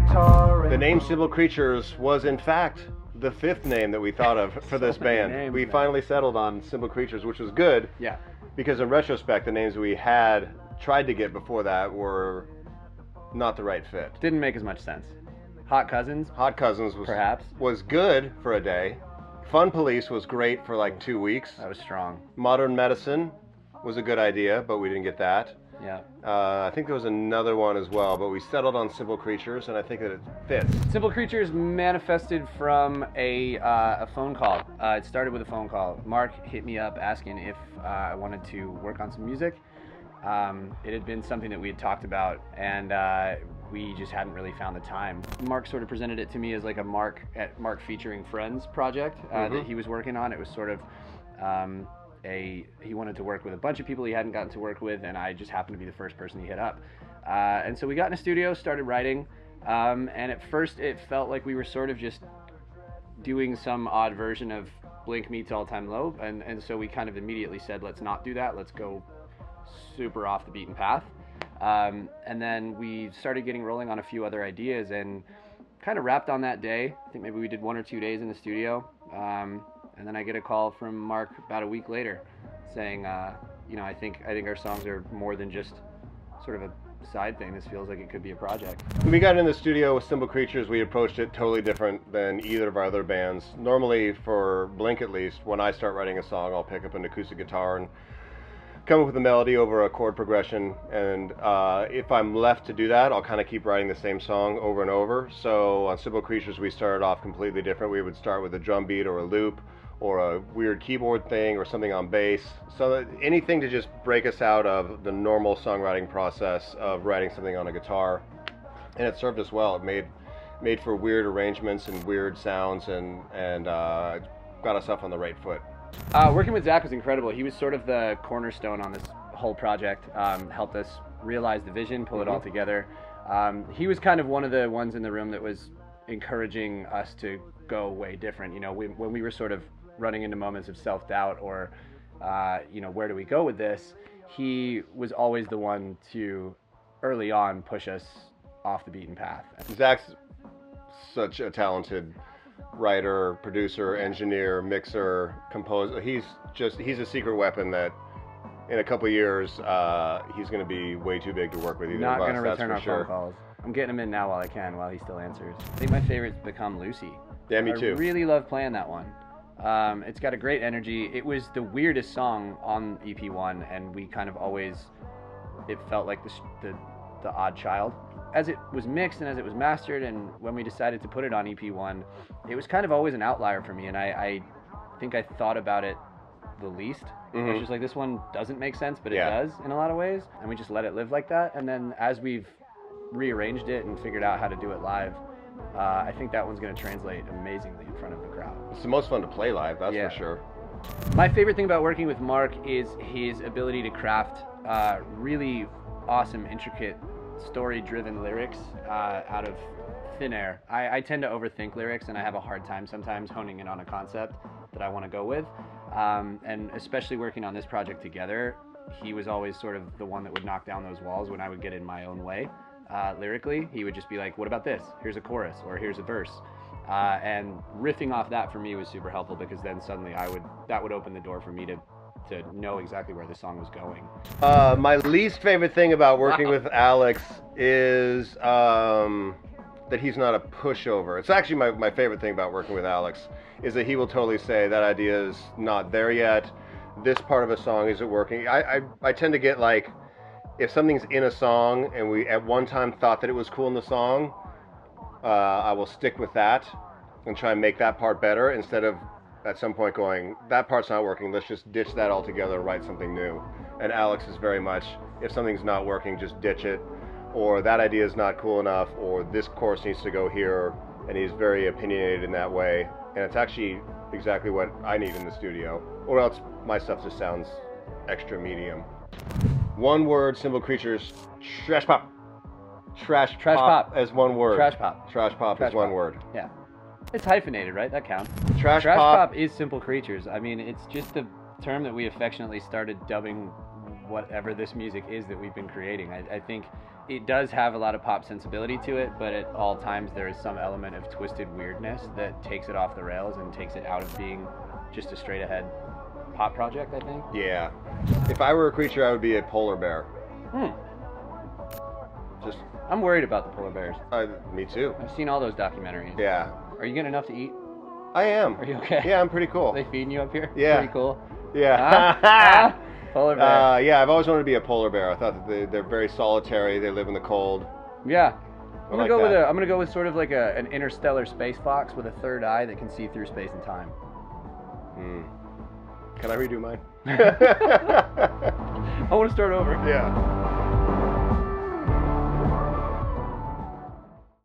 guitar. The name Simple Creatures was in fact the fifth name that we thought of for this band. We finally settled on Simple Creatures, which was good. Yeah. Because in retrospect, the names we had tried to get before that were not the right fit. Didn't make as much sense. Hot Cousins? Hot Cousins was perhaps was good for a day. Fun Police was great for like 2 weeks. That was strong. Modern Medicine was a good idea, but we didn't get that. Yeah. I think there was another one as well, but we settled on Simple Creatures, and I think that it fits. Simple Creatures manifested from a phone call. It started with a phone call. Mark hit me up asking if I wanted to work on some music. It had been something that we had talked about, and we just hadn't really found the time. Mark sort of presented it to me as like a Mark featuring Friends project that he was working on. It was sort of he wanted to work with a bunch of people he hadn't gotten to work with, and I just happened to be the first person he hit up. And so we got in a studio, started writing, and at first it felt like we were sort of just doing some odd version of Blink meets All Time Low, and so we kind of immediately said, let's not do that, let's go super off the beaten path. And then we started getting rolling on a few other ideas and kind of wrapped on that day. I think maybe we did 1 or 2 days in the studio. And then I get a call from Mark about a week later saying, I think our songs are more than just sort of a side thing. This feels like it could be a project. When we got in the studio with Simple Creatures, we approached it totally different than either of our other bands. Normally, for Blink at least, when I start writing a song, I'll pick up an acoustic guitar and come up with a melody over a chord progression, and if I'm left to do that, I'll kind of keep writing the same song over and over. So on Simple Creatures, we started off completely different. We would start with a drum beat or a loop or a weird keyboard thing or something on bass. So anything to just break us out of the normal songwriting process of writing something on a guitar. And it served us well. It made for weird arrangements and weird sounds, and got us off on the right foot. Working with Zach was incredible. He was sort of the cornerstone on this whole project, helped us realize the vision, pull it all together. He was kind of one of the ones in the room that was encouraging us to go way different. When we were sort of running into moments of self-doubt or, where do we go with this? He was always the one to, early on, push us off the beaten path. Zach's such a talented writer, producer, engineer, mixer, composer. He's a secret weapon that in a couple of years he's going to be way too big to work with either Not of us. Not going to return our sure. phone calls. I'm getting him in now while he still answers. I think my favorite's Become Lucy. Yeah, me too. I really love playing that one. It's got a great energy. It was the weirdest song on EP1, and we kind of always, it felt like the odd child. As it was mixed and as it was mastered, and when we decided to put it on EP1, it was kind of always an outlier for me, and I think I thought about it the least. I was just like, this one doesn't make sense, but it does in a lot of ways, and we just let it live like that. And then as we've rearranged it and figured out how to do it live, I think that one's going to translate amazingly in front of the crowd. It's the most fun to play live, that's for sure. My favorite thing about working with Mark is his ability to craft really awesome, intricate, story-driven lyrics out of thin air. I tend to overthink lyrics, and I have a hard time sometimes honing in on a concept that I want to go with. And especially working on this project together, he was always sort of the one that would knock down those walls when I would get in my own way. Lyrically, he would just be like, what about this? Here's a chorus, or here's a verse. And riffing off that for me was super helpful, because then suddenly that would open the door for me to know exactly where the song was going. My least favorite thing about working with Alex is that he's not a pushover. It's actually my favorite thing about working with Alex is that he will totally say that idea is not there yet. This part of a song isn't working. I tend to get like, if something's in a song and we at one time thought that it was cool in the song, I will stick with that and try and make that part better, instead of at some point going, that part's not working, let's just ditch that altogether and write something new. And Alex is very much, if something's not working, just ditch it, or that idea is not cool enough, or this chorus needs to go here, and he's very opinionated in that way. And it's actually exactly what I need in the studio, or else my stuff just sounds extra medium. One word, Simple Creatures, trash pop. Trash pop as one word. Trash pop. Trash pop is one word. Yeah. It's hyphenated, right? That counts. Trash pop pop is Simple Creatures. I mean, it's just a term that we affectionately started dubbing whatever this music is that we've been creating. I think it does have a lot of pop sensibility to it, but at all times there is some element of twisted weirdness that takes it off the rails and takes it out of being just a straight ahead pop project, I think. Yeah. If I were a creature, I would be a polar bear. Just, I'm worried about the polar bears. me too. I've seen all those documentaries. Yeah. Are you getting enough to eat? I am. Are you okay? Yeah, I'm pretty cool. Are they feeding you up here? Yeah. Pretty cool. Yeah. Polar bear. Yeah, I've always wanted to be a polar bear. I thought that they're very solitary. They live in the cold. Yeah. I'm like gonna go that. I'm gonna go with sort of like an interstellar space fox with a third eye that can see through space and time. Can I redo mine? I want to start over. Yeah.